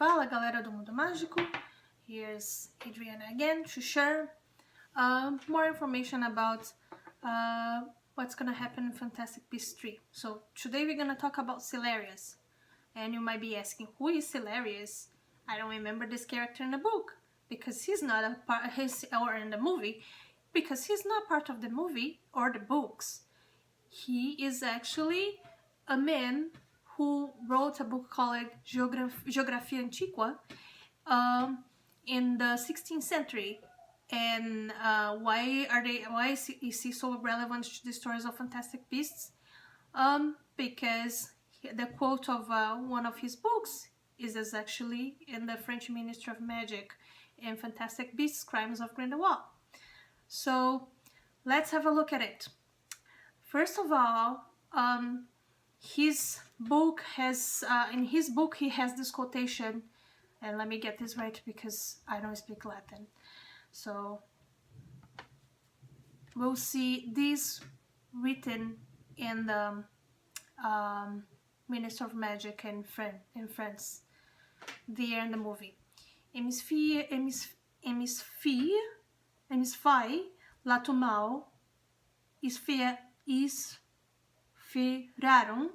Fala galera do Mundo Mágico, here's Adriana again to share more information about what's gonna happen in Fantastic Beasts 3. So today we're gonna talk about Cellarius, and you might be asking, who is Cellarius? I don't remember this character in the book because he's not a part, or in the movie, because he's not part of the movie or the books. He is actually a man who wrote a book called Geographia and Antiqua in the 16th century. And why is he so relevant to the stories of Fantastic Beasts? Because the quote of one of his books is actually in the French Ministry of Magic in Fantastic Beasts, Crimes of Grindelwald. So let's have a look at it. First of all, his book has, in his book he has this quotation, and let me get this right because I don't speak Latin. So we'll see this written in the Minister of Magic in France, there in the movie. Hemisfie lato mal isferarum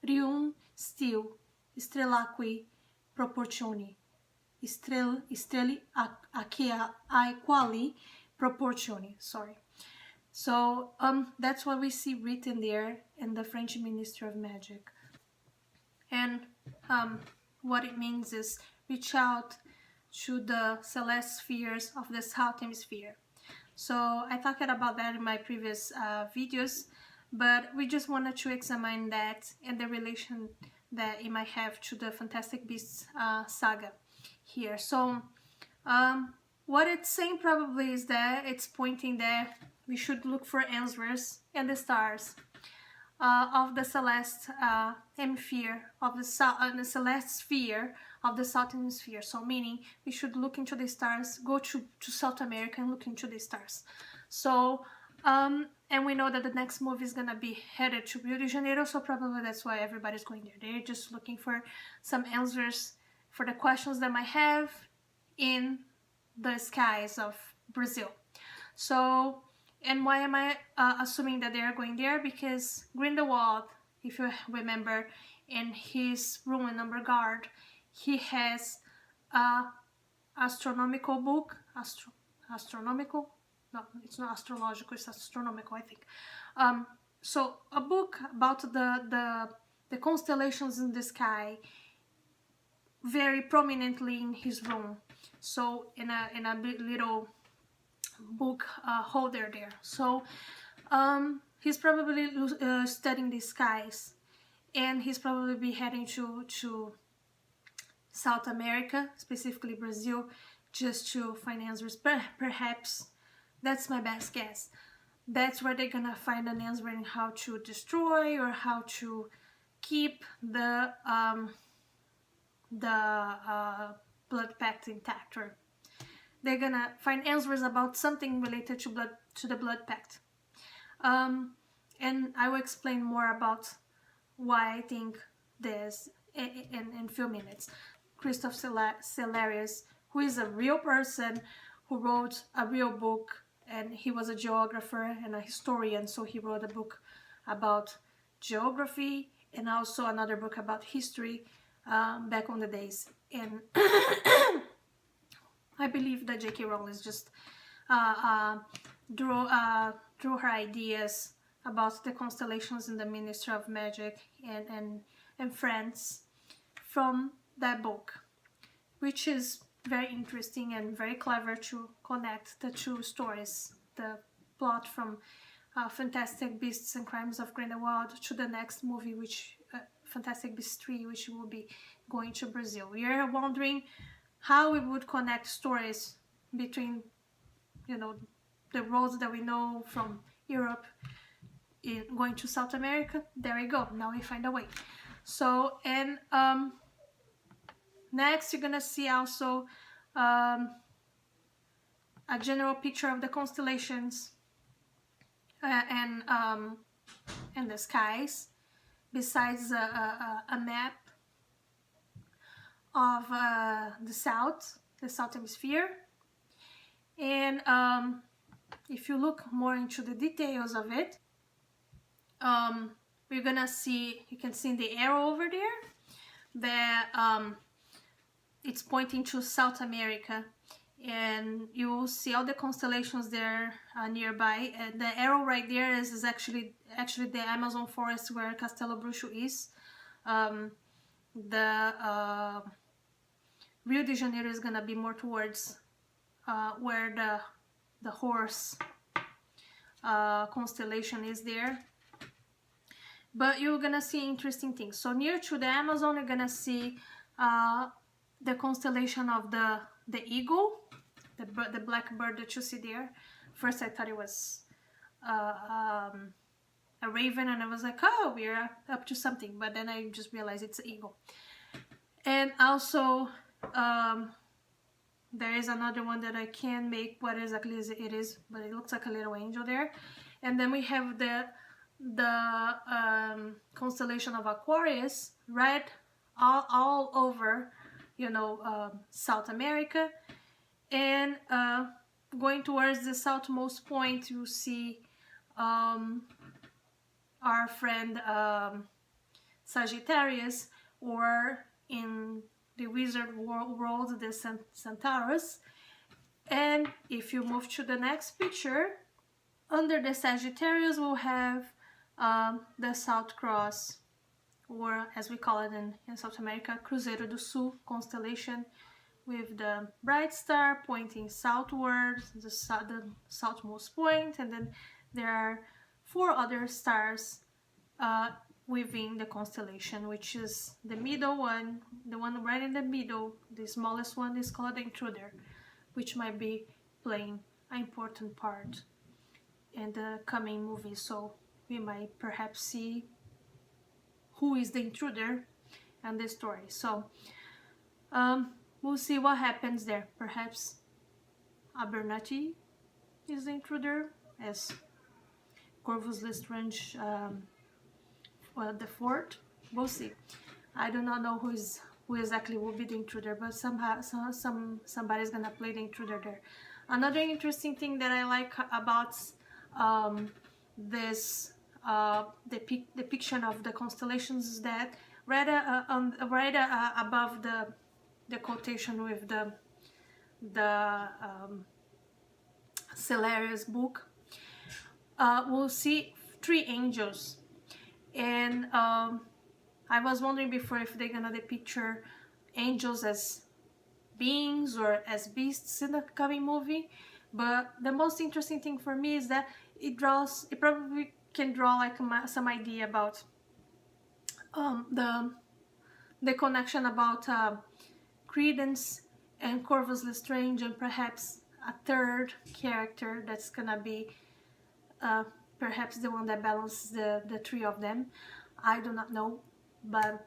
rium stil strelaque proportioni streli aequali proportioni. Sorry. So that's what we see written there in the French Ministry of Magic, and what it means is reach out to the celeste spheres of the South Hemisphere. So I talked about that in my previous videos, but we just wanted to examine that and the relation that it might have to the Fantastic Beasts saga here. So what it's saying probably is that it's pointing that we should look for answers in the stars of the celeste hemisphere of the celeste sphere of the South Hemisphere. So meaning we should look into the stars, go to South America and look into the stars. So and we know that the next movie is gonna be headed to Rio de Janeiro, so probably that's why everybody's going there. They're just looking for some answers for the questions that might have in the skies of Brazil. So, and why am I assuming that they are going there? Because Grindelwald, if you remember, in his room in Number Guard, he has a astronomical book, astronomical? No, it's not astrological, it's astronomical, I think. So a book about the constellations in the sky, very prominently in his room. So in a little book holder there. So he's probably studying the skies, and he's probably be heading to South America, specifically Brazil, just to find answers. Perhaps that's my best guess. That's where they're gonna find an answer in how to destroy or how to keep the blood pact intact, or they're gonna find answers about something related to the blood pact. And I will explain more about why I think this in a few minutes. Christoph Cellarius, who is a real person who wrote a real book, and he was a geographer and a historian, so he wrote a book about geography and also another book about history back on the days. And I believe that J.K. Rowling just drew her ideas about the constellations in the Ministry of Magic and France from that book, which is very interesting and very clever to connect the two stories, the plot from Fantastic Beasts and Crimes of Grindelwald to the next movie, which Fantastic Beasts 3, which will be going to Brazil. We are wondering how we would connect stories between, you know, the roads that we know from Europe going to South America. There we go, now we find a way. So, and next you're gonna see also a general picture of the constellations and the skies, besides a map of the South Hemisphere. And if you look more into the details of it, we're gonna see, you can see the arrow over there that it's pointing to South America, and you will see all the constellations there nearby. And the arrow right there is actually the Amazon forest where Castelo Bruxo is. The Rio de Janeiro is gonna be more towards where the horse constellation is there. But you're gonna see interesting things. So near to the Amazon, you're gonna see the constellation of the eagle, the black bird that you see there. First I thought it was a raven, and I was like, oh, we're up to something, but then I just realized it's an eagle. And also there is another one that I can't make what exactly it is, but it looks like a little angel there. And then we have the constellation of Aquarius right all over, you know, South America. And going towards the southmost point, you see our friend Sagittarius, or in the wizard world, the Centaurus. And if you move to the next picture, under the Sagittarius we'll have the South Cross, or as we call it in South America, Cruzeiro do Sul constellation, with the bright star pointing southward, the southmost point, and then there are 4 other stars within the constellation, which is the middle one, the one right in the middle, the smallest one is called the Intruder, which might be playing an important part in the coming movie. So we might perhaps see who is the intruder and the story. So we'll see what happens there. Perhaps Abernathy is the intruder, as Corvus Lestrange the fort. We'll see. I do not know who exactly will be the intruder, but somehow somebody's gonna play the intruder there. Another interesting thing that I like about this depiction of the constellations is that right above the quotation with the Cellarius book, we'll see 3 angels. And I was wondering before if they're gonna depict angels as beings or as beasts in the coming movie. But the most interesting thing for me is that it probably can draw like some idea about the connection about Credence and Corvus Lestrange, and perhaps a third character that's gonna be perhaps the one that balances the 3 of them. I do not know, but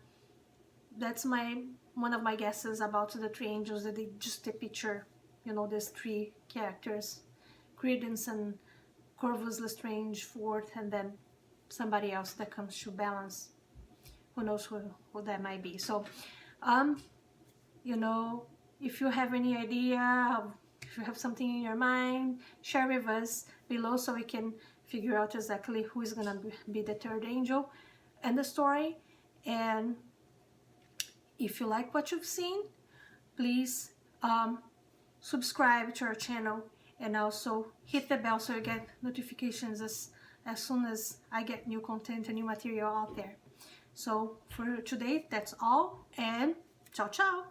that's one of my guesses about the 3 angels, that they just picture, you know, these 3 characters, Credence and Corvus Lestrange fourth, and then somebody else that comes to balance. Who knows who that might be. So you know, if you have any idea, if you have something in your mind, share with us below so we can figure out exactly who is gonna be the third angel in the story. And if you like what you've seen, please subscribe to our channel, and also hit the bell so you get notifications as soon as I get new content and new material out there. So for today, that's all, and ciao ciao!